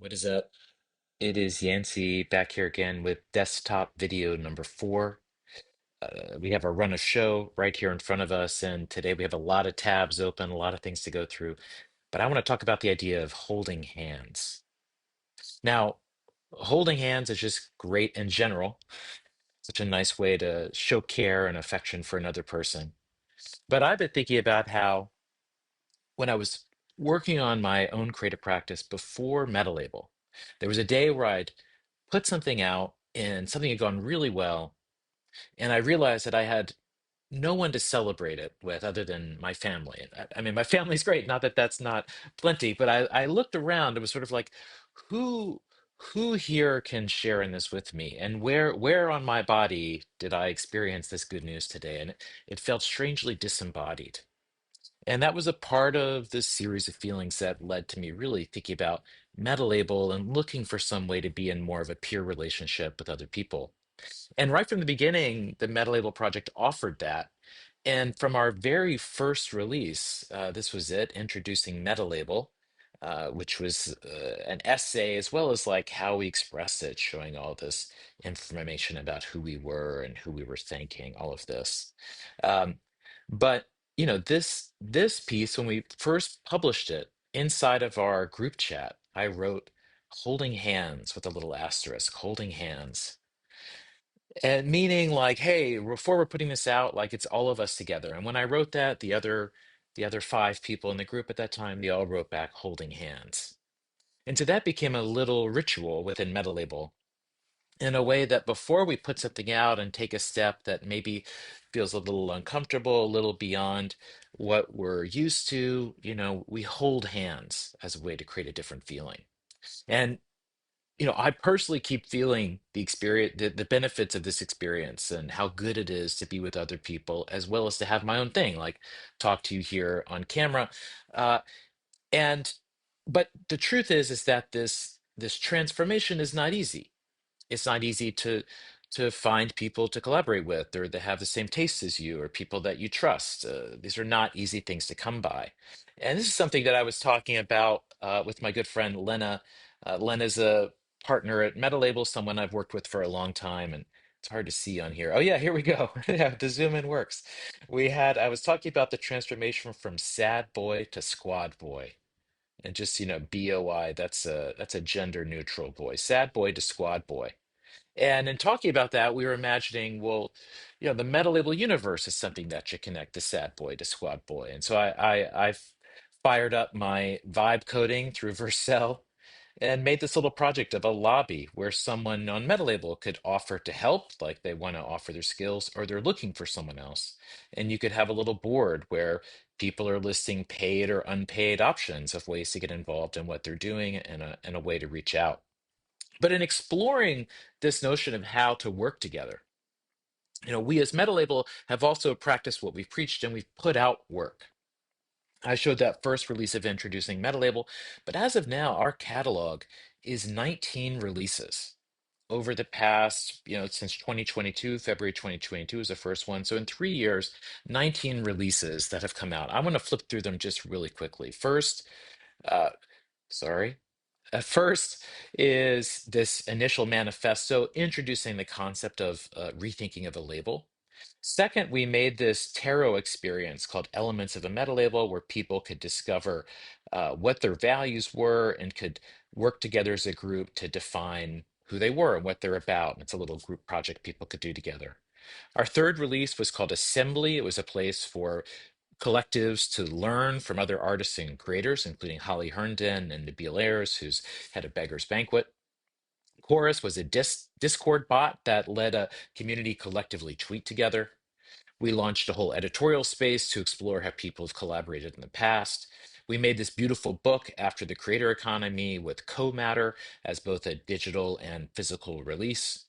What is up? It is Yancey back here again with desktop video number four. We have a run of show right here in front of us, and today we have a lot of tabs open, a lot of things to go through. But I want to talk about the idea of holding hands. Now, holding hands is just great in general, such a nice way to show care and affection for another person. But I've been thinking about how when I was working on my own creative practice before Metalabel, there was a day where I'd put something out and something had gone really well. And I realized that I had no one to celebrate it with other than my family. I mean, my family's great. Not that that's not plenty, but I looked around. It was sort of like, who who here can share in this with me? And where on my body did I experience this good news today? And it felt strangely disembodied. And that was a part of this series of feelings that led to me really thinking about meta label and looking for some way to be in more of a peer relationship with other people. And right from the beginning, the Meta Label project offered that. And from our very first release, this was it, introducing Meta Label, which was an essay as well as like how we express it, showing all this information about who we were and who we were thanking, all of this. Um, but this piece, when we first published it inside of our group chat, I wrote holding hands with a little asterisk, holding hands. And meaning like, hey, before we're putting this out, like it's all of us together. And when I wrote that, the other five people in the group at that time, they all wrote back holding hands. And so that became a little ritual within MetaLabel in a way that before we put something out and take a step that maybe feels a little uncomfortable, a little beyond what we're used to, we hold hands as a way to create a different feeling. And I personally keep feeling the experience, the benefits of this experience and how good it is to be with other people, as well as to have my own thing, like talk to you here on camera. Uh, and but the truth is that this transformation is not easy. It's not easy to find people to collaborate with or that have the same tastes as you or people that you trust. These are not easy things to come by. And this is something that I was talking about with my good friend Lena. Lena's a partner at Metalabel, someone I've worked with for a long time, and it's hard to see on here. Oh yeah, here we go. Yeah, the zoom in works. I was talking about the transformation from sad boy to squad boy. And just, BOI, that's a gender neutral boy. Sad boy to squad boy. And in talking about that, we were imagining, well, the meta label universe is something that should connect the sad boy to squad boy. And so I've fired up my vibe coding through Vercel and made this little project of a lobby where someone on meta label could offer to help, like they want to offer their skills, or they're looking for someone else. And you could have a little board where people are listing paid or unpaid options of ways to get involved in what they're doing and a way to reach out. But in exploring this notion of how to work together, we as Meta Label have also practiced what we've preached and we've put out work. I showed that first release of introducing Meta Label, but as of now, our catalog is 19 releases over the past, since 2022, February 2022 is the first one. So in 3 years, 19 releases that have come out. I want to flip through them just really quickly. Uh, sorry. First is this initial manifesto introducing the concept of rethinking of a label. Second, we made this tarot experience called Elements of a Meta Label, where people could discover what their values were and could work together as a group to define who they were and what they're about. And it's a little group project people could do together. Our third release was called Assembly. It was a place for collectives to learn from other artists and creators, including Holly Herndon and Nabil Ayers, who's head of Beggar's Banquet. Chorus was a Discord bot that let a community collectively tweet together. We launched a whole editorial space to explore how people have collaborated in the past. We made this beautiful book after the creator economy with Co-Matter as both a digital and physical release.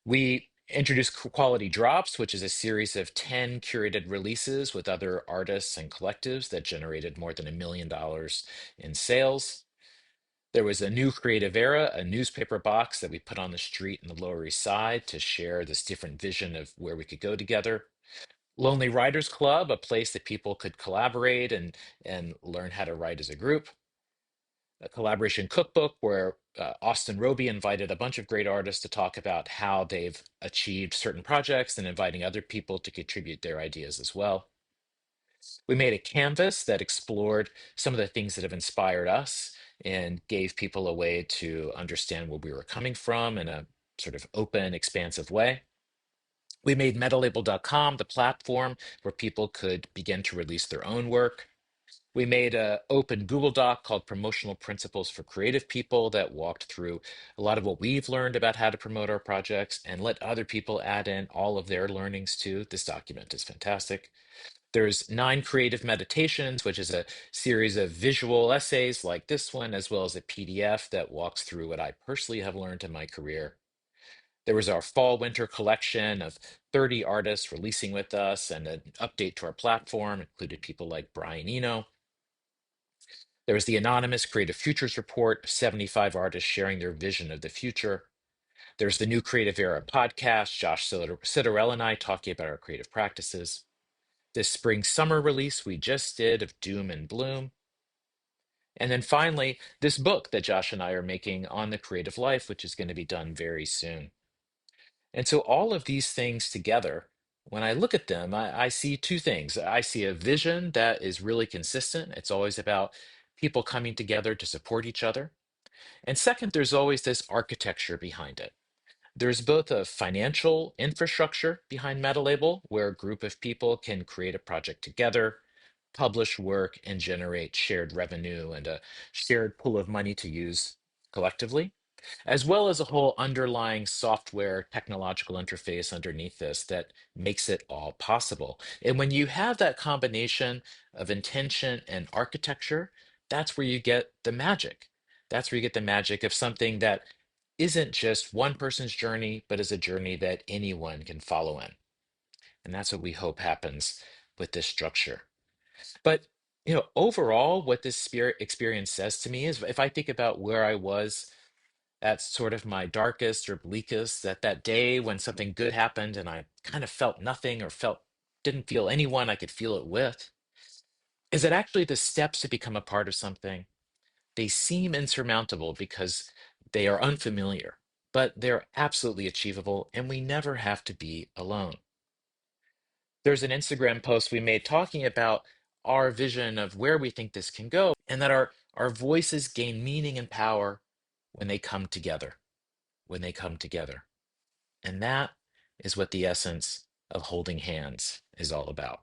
We introduced Quality Drops, which is a series of 10 curated releases with other artists and collectives that generated more than $1 million in sales. There was a new creative era, a newspaper box that we put on the street in the Lower East Side to share this different vision of where we could go together. Lonely Writers Club, a place that people could collaborate and learn how to write as a group. a collaboration cookbook where Austin Roby invited a bunch of great artists to talk about how they've achieved certain projects and inviting other people to contribute their ideas as well. We made a canvas that explored some of the things that have inspired us and gave people a way to understand where we were coming from in a sort of open, expansive way. We made metalabel.com the platform where people could begin to release their own work. We made an open Google Doc called Promotional Principles for Creative People that walked through a lot of what we've learned about how to promote our projects and let other people add in all of their learnings too. This document is fantastic. There's 9 creative meditations, which is a series of visual essays like this one, as well as a PDF that walks through what I personally have learned in my career. There was our fall winter collection of 30 artists releasing with us, and an update to our platform included people like Brian Eno. There was the anonymous Creative Futures report, 75 artists sharing their vision of the future. There's the New Creative Era podcast, Josh Citarella and I talking about our creative practices. This spring summer release we just did of Doom and Bloom. And then finally, this book that Josh and I are making on the creative life, which is going to be done very soon. And so all of these things together, when I look at them, I see two things. I see a vision that is really consistent. It's always about people coming together to support each other. And second, there's always this architecture behind it. There's both a financial infrastructure behind Metalabel, where a group of people can create a project together, publish work, and generate shared revenue and a shared pool of money to use collectively, as well as a whole underlying software technological interface underneath this that makes it all possible. And when you have that combination of intention and architecture, that's where you get the magic. That's where you get the magic of something that isn't just one person's journey, but is a journey that anyone can follow in. And that's what we hope happens with this structure. But overall, what this spirit experience says to me is if I think about where I was at sort of my darkest or bleakest, that day when something good happened and I kind of felt nothing or felt didn't feel anyone I could feel it with, is that actually the steps to become a part of something, they seem insurmountable because they are unfamiliar, but they're absolutely achievable, and we never have to be alone. There's an Instagram post we made talking about our vision of where we think this can go, and that our voices gain meaning and power when they come together, when they come together. And that is what the essence of holding hands is all about.